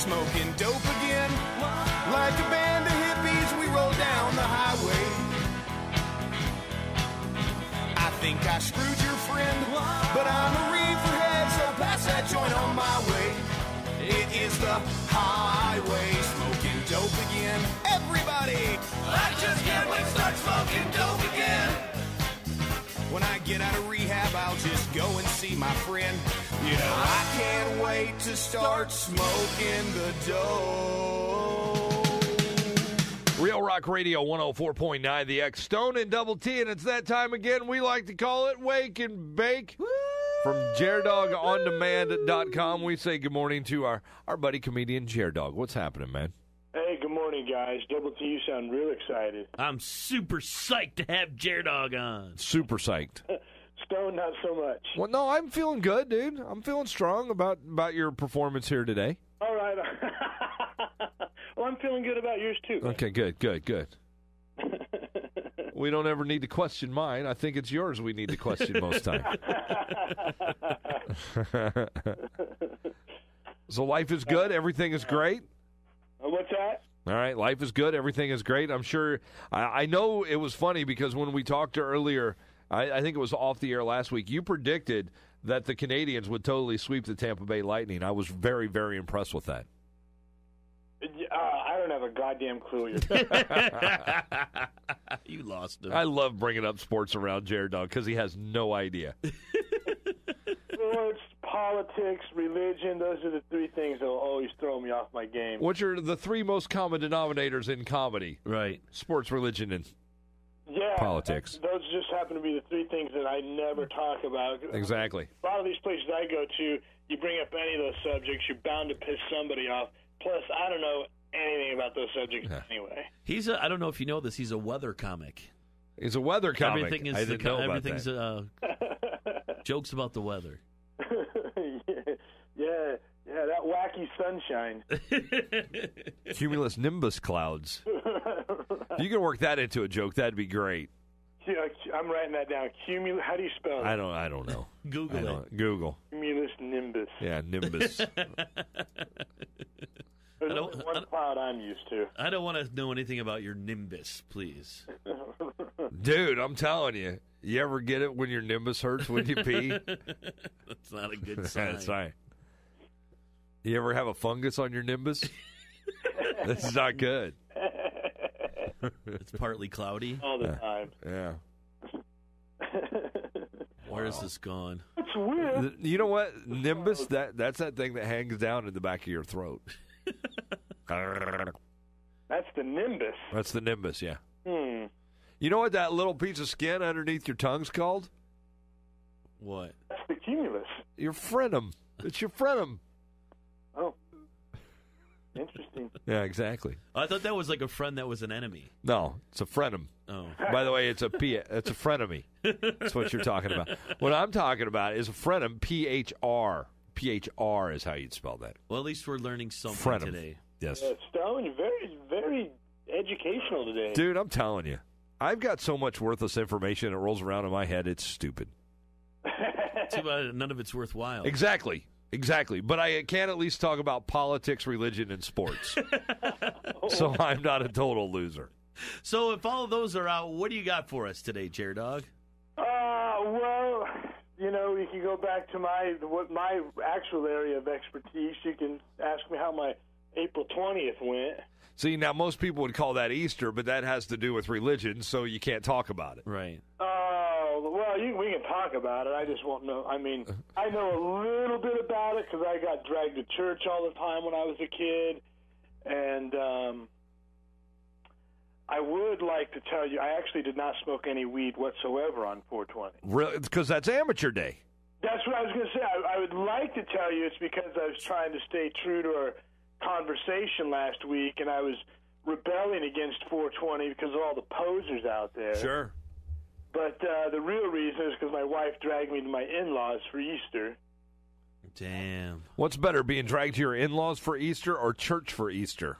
smoking dope again. Like a band of hippies, we roll down the highway. I think I screwed your friend, but I'm a reefer head, so pass that joint on my way. It is the highway, smoking dope again. Everybody, I just can't wait to start smoking dope again. When I get out of rehab, I'll just go and see my friend. You know, I can't wait to start smoking the dope. Real Rock Radio 104.9, the X, Stone and Double T, and it's that time again. We like to call it Wake and Bake. Woo! From Jer-Dog.com, we say good morning to our buddy comedian Jer-Dog. What's happening, man? Hey, good morning, guys. Double T, you sound real excited. I'm super psyched to have Jer-Dog on. Super psyched. Stone, not so much. Well, no, I'm feeling good, dude. I'm feeling strong about your performance here today. All right. Well, I'm feeling good about yours, too. Man. Okay, good. We don't ever need to question mine. I think it's yours we need to question most times. So life is good. Everything is great. What's that? All right, life is good. Everything is great. I'm sure. I know it was funny because when we talked earlier, I think it was off the air last week, you predicted that the Canadians would totally sweep the Tampa Bay Lightning. I was very, very impressed with that. I don't have a goddamn clue. You lost him. I love bringing up sports around Jer-Dog because he has no idea. Sports, politics, religion, those are the three things that will always throw me off my game. Which are the three most common denominators in comedy? Right. Sports, religion, and politics. Those just happen to be the three things that I never talk about. Exactly. A lot of these places I go to, you bring up any of those subjects, you're bound to piss somebody off. Plus, I don't know anything about those subjects anyway. I don't know if you know this, he's a weather comic. He's a weather comic. Everything is I didn't know about everything's that. Jokes about the weather. yeah, that wacky sunshine. Cumulus nimbus clouds. If you can work that into a joke, that'd be great. Yeah, I'm writing that down. How do you spell it? I don't know. Google it. Google. Cumulus nimbus. Yeah, nimbus. There's only one cloud I'm used to. I don't want to know anything about your nimbus, please. Dude, I'm telling you. You ever get it when your nimbus hurts when you pee? That's not a good sign. That's right. You ever have a fungus on your nimbus? This is not good. It's partly cloudy. All the time. Yeah. Where is this gone? It's weird. You know what? Nimbus, that's that thing that hangs down in the back of your throat. That's the nimbus. That's the nimbus, yeah. You know what that little piece of skin underneath your tongue's called? What? That's the cumulus. Your frenum. It's your frenum. Oh. Interesting. Yeah, exactly. I thought that was like a friend that was an enemy. No, it's a frenum. Oh. By the way, it's a frenemy. That's what you're talking about. What I'm talking about is a frenum, PHR. PHR is how you'd spell that. Well, at least we're learning something Frenum. today. Yes. Stone, you're very, very educational today. Dude, I'm telling you. I've got so much worthless information that rolls around in my head, it's stupid. Too bad none of it's worthwhile. Exactly. But I can at least talk about politics, religion, and sports. So I'm not a total loser. So if all of those are out, what do you got for us today, Jer-Dog? Well, you can go back to my actual area of expertise. You can ask me how my April 20th went. See, now most people would call that Easter, but that has to do with religion, so you can't talk about it. Right. Well, we can talk about it. I just won't know. I mean, I know a little bit about it because I got dragged to church all the time when I was a kid. And I would like to tell you, I actually did not smoke any weed whatsoever on 420. Really? Because that's amateur day. That's what I was going to say. I would like to tell you it's because I was trying to stay true to our conversation last week, and I was rebelling against 420 because of all the posers out there. Sure. But the real reason is because my wife dragged me to my in-laws for Easter. Damn. What's better, being dragged to your in-laws for Easter or church for Easter?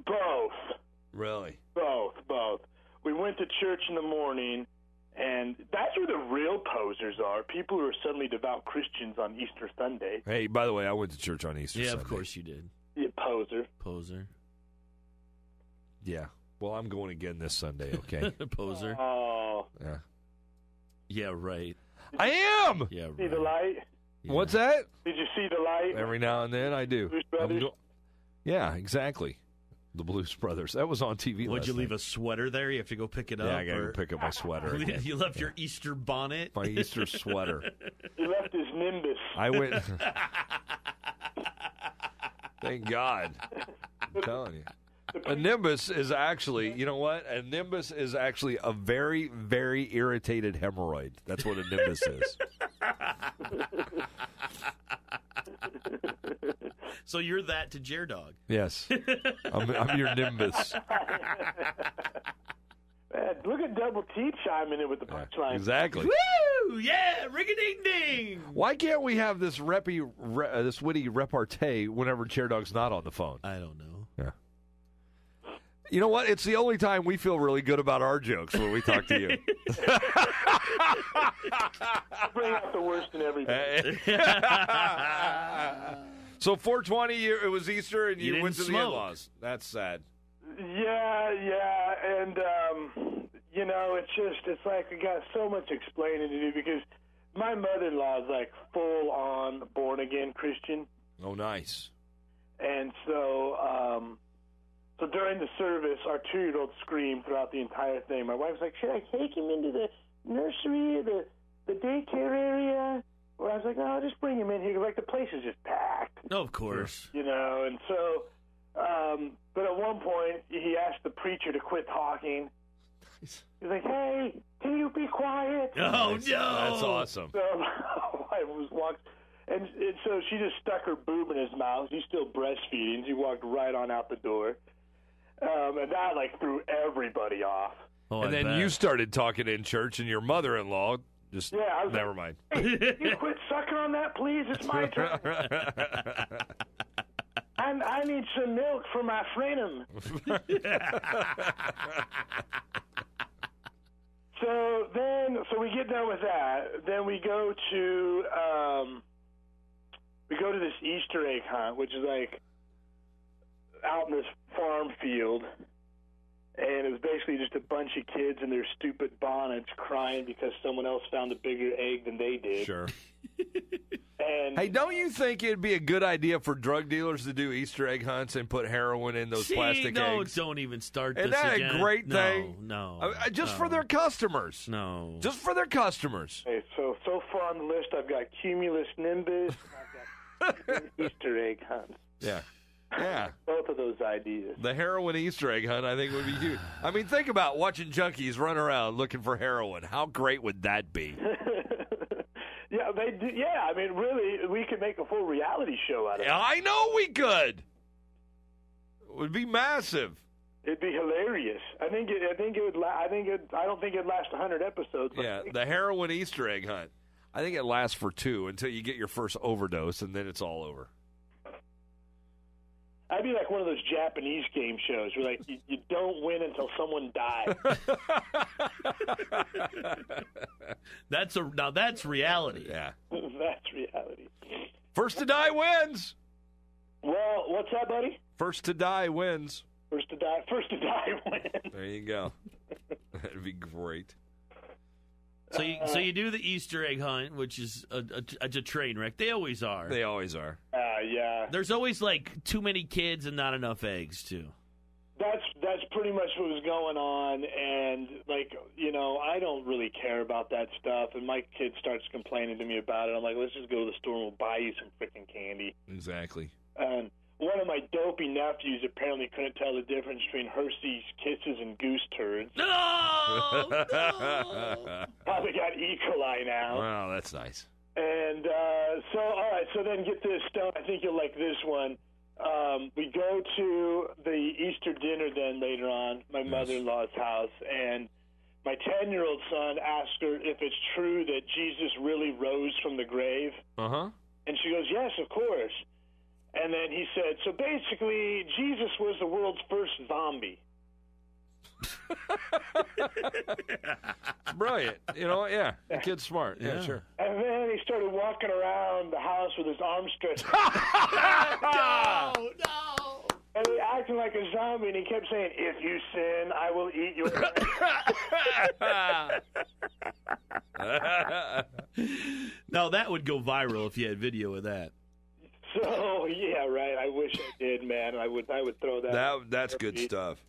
Both. Really? Both. We went to church in the morning, And that's where the real posers are, people who are suddenly devout Christians on Easter Sunday. Hey, by the way, I went to church on Easter Sunday. Of course you did. Yeah, poser. Yeah. Well, I'm going again this Sunday, okay? Poser. Oh. Yeah. Yeah, right. I am! Yeah, See the light? Yeah. What's that? Did you see the light? Every now and then I do. Blues Brothers? Yeah, exactly. The Blues Brothers. That was on TV Would last you leave night. a sweater there? You have to go pick it up? Yeah, I got to go pick up my sweater. again. You left your Easter bonnet? My Easter sweater. He left his Nimbus. I went... Thank God. I'm telling you. A Nimbus is actually, you know what? A Nimbus is actually a very, very irritated hemorrhoid. That's what a Nimbus is. So you're that to Jer-Dog. Yes. I'm your Nimbus. Man, look at Double T chiming in with the punchline. Exactly. Woo! Yeah! Ring-a-ding-ding! Why can't we have this this witty repartee whenever Jer-Dog's not on the phone? I don't know. Yeah. You know what? It's the only time we feel really good about our jokes when we talk to you. Bring out the worst in everybody. So 420, it was Easter, and you didn't went to the smoke. in-laws. That's sad. Yeah, and it's like I got so much explaining to do because my mother-in-law is like full-on born-again Christian, Oh, nice. and so during the service, our 2-year-old screamed throughout the entire thing. My wife's like, "Should I take him into the nursery or the daycare area?" Well, I was like, "No, just bring him in here." Like the place is just packed. No, of course. And so, but at one point, he asked the preacher to quit talking. He's like, "Hey, can you be quiet?" Oh, Nice. no! That's awesome. So my wife walked, and so she just stuck her boob in his mouth. He's still breastfeeding. She walked right on out the door. And that, threw everybody off. Oh, And I then bet. you started talking in church, and your mother-in-law just, Yeah, I was never mind. Hey, can you quit sucking on that, please? It's my turn. I need some milk for my freedom. So we get done with that. Then we go to this Easter egg hunt, which is out in this farm field, and it was basically just a bunch of kids in their stupid bonnets crying because someone else found a bigger egg than they did. Sure. And Hey, don't you think it'd be a good idea for drug dealers to do Easter egg hunts and put heroin in those plastic eggs? Don't even start Isn't this that again. a great thing? No. Just for their customers. No. Just for their customers. okay, so far on the list, I've got Cumulus Nimbus, I've got Easter egg hunts. Yeah. Yeah. Both of those ideas. The heroin Easter egg hunt, I think, would be huge. I mean, think about watching junkies run around looking for heroin. How great would that be? Yeah, they do. Yeah, I mean, really, we could make a full reality show out of it. I know we could. It would be massive. It'd be hilarious. I don't think it'd last 100 episodes. Yeah, the heroin Easter egg hunt. I think it lasts for 2 until you get your first overdose, and then it's all over. I'd be like one of those Japanese game shows where you don't win until someone dies. That's reality. Yeah. That's reality. First to die wins. Well, what's that, buddy? First to die wins. First to die wins. There you go. That'd be great. So you do the Easter egg hunt, which is a train wreck. They always are. They always are. Yeah. There's always too many kids and not enough eggs too. That's pretty much what was going on, and I don't really care about that stuff. And my kid starts complaining to me about it. I'm like, let's just go to the store and we'll buy you some freaking candy. Exactly. And one of my dopey nephews apparently couldn't tell the difference between Hershey's Kisses and Goose Turds. No! Probably got E. coli now. Wow, that's nice. And all right, so then get this, Stone. I think you'll like this one. We go to the Easter dinner then later on, my mother-in-law's house, and my 10-year-old son asks her if it's true that Jesus really rose from the grave. Uh-huh. And she goes, yes, of course. And then he said, so basically, Jesus was the world's first zombie. It's brilliant. Yeah. The kid's smart. Yeah, sure. And then he started walking around the house with his arms stretched. No. And he acting like a zombie, and he kept saying, "If you sin, I will eat your Now, that would go viral if you had video of that. So, yeah, right. I wish I did, man. I would throw that. That's good stuff.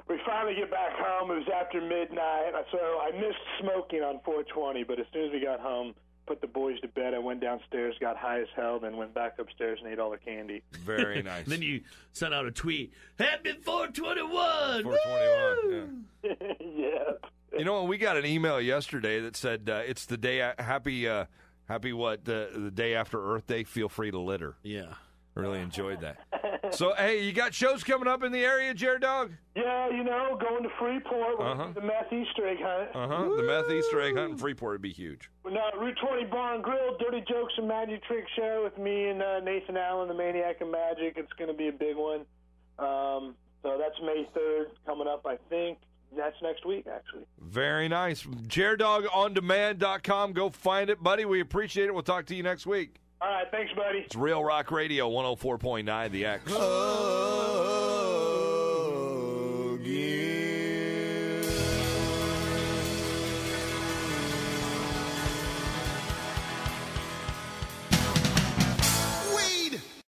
We finally get back home. It was after midnight, so I missed smoking on 420, but as soon as we got home, put the boys to bed, I went downstairs, got high as hell, then went back upstairs and ate all the candy. Very nice. Then you sent out a tweet, "Happy 421!" 421, Yeah. We got an email yesterday that said it's the day the day after Earth Day. Feel free to litter. Yeah. Really enjoyed that. So, hey, you got shows coming up in the area, Jer-Dog? Yeah, going to Freeport with the meth Easter egg hunt. The meth Easter egg hunt in Freeport would be huge. Now, Route 20 Bar and Grill, Dirty Jokes and Magic Trick Show with me and Nathan Allen, the Maniac of Magic. It's going to be a big one. So that's May 3rd coming up, I think. That's next week, actually. Very nice. JerDogOnDemand.com. Go find it, buddy. We appreciate it. We'll talk to you next week. All right, thanks, buddy. It's Real Rock Radio 104.9 The X.